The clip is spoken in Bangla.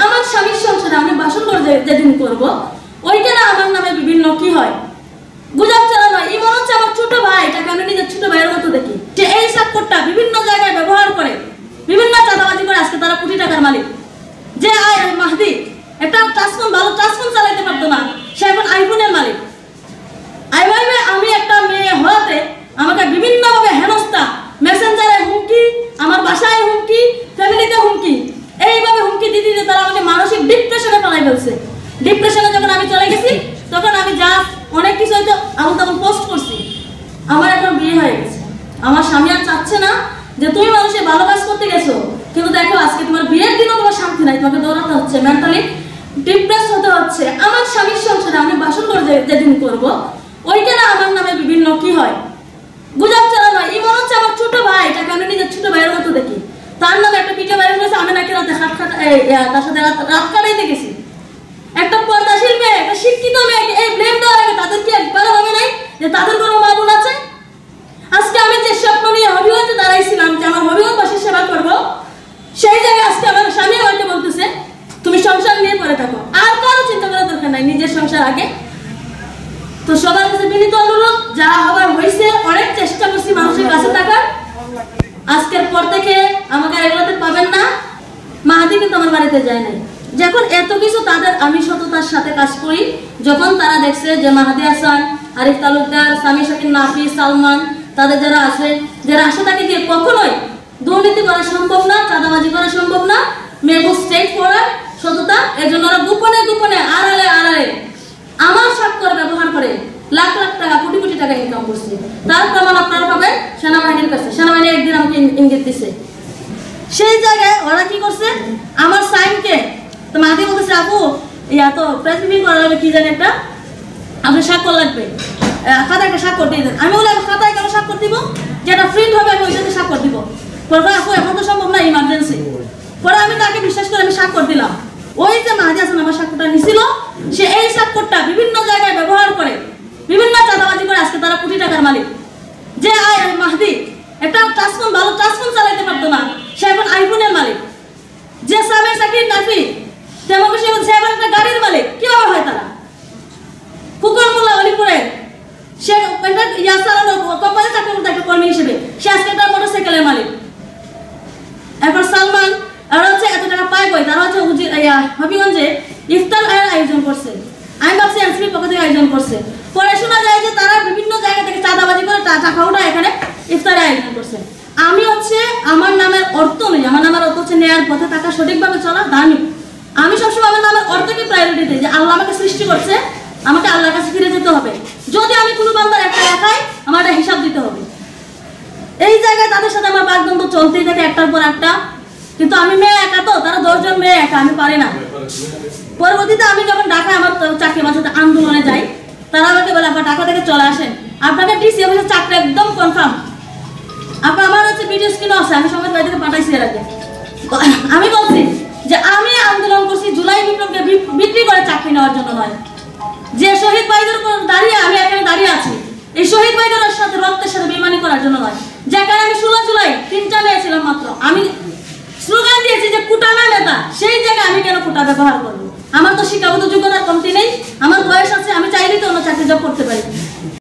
আমার স্বামীর সংসারে আমি বাসন করে যেদিন করব ওইখানে আমার নামে বিভিন্ন কি হয় গুজব চালানো হয়। এই মনে হচ্ছে আমার ছোট ভাই, তাকে আমি নিজের ছোট ভাইয়ের মতো দেখি। যে এই সাক্ষরটা বিভিন্ন জায়গায় ব্যবহার করে বিভিন্ন চাঁদাবাজি করে আজকে তারা কোটি টাকার মালিক। যে মাহদি একটা টাচফোন, ভালো টাচফোন চালাইতে পারতো না, সে এখন আইফোনের মালিক। আমি একটা মেয়ে হওয়াতে আমাকে বিভিন্নভাবে হেনস্থা, মেসেঞ্জারে হুমকি, আমার বাসায় হুমকি, ফ্যামিলিতে হুমকি, এইভাবে হুমকি দিতে দিতে তারা আমাকে মানসিক ডিপ্রেশনে ফেলাই ফেলছে। ডিপ্রেশনে যখন আমি চলে গেছি তখন আমি যা অনেক কিছু হয়তো আমি তখন পোস্ট করছি। আমার এখন বিয়ে হয়ে গেছে, আমার স্বামী আর চাচ্ছে না যে তুমি মানুষের ভালো কাজ করতে গেছো, কিন্তু দেখো আজকে তোমার বিয়ের দিনও তোমার শান্তি নাই, তোমাকে দৌড়াতে হচ্ছে, মেন্টালি ডিপ্রেস হতে হচ্ছে। আমার স্বামীর সংসারে আমি বাসন করে যেদিন করব ওইখানে আমার নামে বিভিন্ন কি হয় গুজব চালানো হয়। এই মনে হচ্ছে আমার ছোট ভাই, তাকে আমি নিজের ছোট ভাইয়ের মতো দেখি। তার নামে একটা পিঠে বাইরে হয়েছে, আমি নাকি রাতে তার সাথে রাত কাটাইতে গেছি। একটা পর্দাশীল মেয়ে, একটা শিক্ষিত মেয়েকে এই ব্লেম দেওয়ার আগে তাদের কি একবারও হবে নাই যে তাদের কোনো মা বোন আছে? আজকে আমি যে স্বপ্ন নিয়ে হবিগঞ্জে দাঁড়াইছিলাম যে আমার হবিগঞ্জবাসীর সেবা করবো, সেই জায়গায় আজকে আমার স্বামী আমাকে বলতেছে তুমি সংসার নিয়ে পড়ে থাকো, আর কারো চিন্তা করার দরকার নাই, নিজের সংসার আগে। তো সবার কাছে বিনীত অনুরোধ, যা হবার হয়েছে, অনেক চেষ্টা করছি মানুষের কাছে থাকার। আজকের পর থেকে আমাকে এগুলোতে পাবেন না। মাহাদি কিন্তু আমার বাড়িতে যায় নাই। যখন এত কিছু তাদের আমি সততার সাথে কাজ করি, যখন তারা দেখছে যে মাহাদি হাসান, আরিফ তালুকদার, সামি শাকির, নাফি, সালমান, তাদের যারা আছে তাকে দিয়ে কখনোই দুর্নীতি করা সম্ভব না, চাঁদাবাজি করা সম্ভব না। মেহবুব স্ট্রেট ফরওয়ার্ড, সততা। এর জন্য ওরা গোপনে গোপনে আড়ালে আড়ালে আমার স্বাক্ষর ব্যবহার করে লাখ লাখ টাকা, কোটি কোটি টাকা ইনকাম করছে। তার প্রমাণ আপনারা পাবেন সেনাবাহিনীর কাছে। সেনাবাহিনী একদিন আমাকে ইঙ্গিত দিছে। সেই জায়গায় ওরা কি করছে, আমার সাইনকে তো মাহাদি বলতেছে আপু তো প্রেস মিটিং করা লাগবে, কি জানি একটা আপনার স্বাক্ষর লাগবে, খাতায় একটা স্বাক্ষর দিয়ে দেন। আমি বলি খাতায় কেন স্বাক্ষর দিব, যেটা প্রিন্ট হবে আমি ওই সাথে স্বাক্ষর দিব। পরে আপু এখন তো সম্ভব না, ইমার্জেন্সি। পরে আমি তাকে বিশ্বাস করে আমি স্বাক্ষর দিলাম। ওই যে মাহাদি হাসান আমার স্বাক্ষরটা নিছিল, সে এই স্বাক্ষরটা বিভিন্ন জায়গায় ব্যবহার করে বিভিন্ন চাঁদাবাজি করে আজকে তারা কোটি টাকার মালিক। যে মাহাদি একটা টাচফোন, ভালো টাচফোন চালাইতে পারতো না, সে এখন আইফোনের মালিক। যে সামি শাকির, নাফি, তেমন সে এখন একটা গাড়ির মালিক। কিভাবে হয় তারা? কুকুর মোল্লা অলিপুরের সে কোম্পানি চাকরি করতো একটা কর্মী হিসেবে, সে আজকে একটা মোটরসাইকেলের মালিক। এরপর সালমান আর হচ্ছে এত টাকা পায় কই, তারা হচ্ছে হবিগঞ্জে ইফতার আয়োজন করছে। আমি ভাবছি এনসিপির পক্ষ থেকে আয়োজন করছে। পরে শোনা যায় যে তারা বিভিন্ন জায়গা থেকে চাঁদাবাজি করে টাকা উঠা এখানে ইফতারের আয়োজন করছে। আমি হচ্ছে আমার নামের অর্থ নেই, আমার নামের অর্থ হচ্ছে নেয়ার পথে থাকা, সঠিকভাবে চলা, ধার্মিক। আমি সবসময় আমার নামের অর্থকে প্রায়োরিটি দিই, যে আল্লাহ আমাকে সৃষ্টি করছে, আমাকে আল্লাহর কাছে ফিরে যেতে হবে। যদি আমি কোনো বান্দার একটা দেখাই, আমার একটা হিসাব দিতে হবে। এই জায়গায় তাদের সাথে আমার বাগদ্বন্দ্ব চলতেই থাকে একটার পর একটা। কিন্তু আমি মেয়ে একা, তো তারা 10 জন মেয়ে একা, আমি পারি না। পরবর্তীতে আমি যখন ঢাকায় আমার চাকরি বাঁচাতে আন্দোলনে যাই, তারা আমাকে বলে আপনার ঢাকা থেকে চলে আসেন, আপনাকে ডিসি অফিসের চাকরি একদম কনফার্ম। আমার হচ্ছে ভিডিও স্ক্রিনও আছে, আমি সমাজ বাড়ি থেকে পাঠাইছি এর আগে। আমি বলছি যে আমি আন্দোলন করছি জুলাই বিপ্লবকে বিক্রি করে চাকরি নেওয়ার জন্য নয়। যে শহীদ ভাইদের উপর দাঁড়িয়ে আমি এখানে দাঁড়িয়ে আছি, এই শহীদ ভাইদের সাথে রক্তের সাথে বেইমানি করার জন্য নয়। যেখানে আমি 16 জুলাই 3টা মেয়ে ছিলাম মাত্র, আমি স্লোগান দিয়েছি যে কুটা না নেতা, সেই জায়গায় আমি কেন কুটা ব্যবহার করবো? আমার তো শিক্ষাগত যোগ্যতার কমতি নেই, আমার বয়স আছে, আমি চাইলেই তো অন্য চাকরি জব করতে পারি।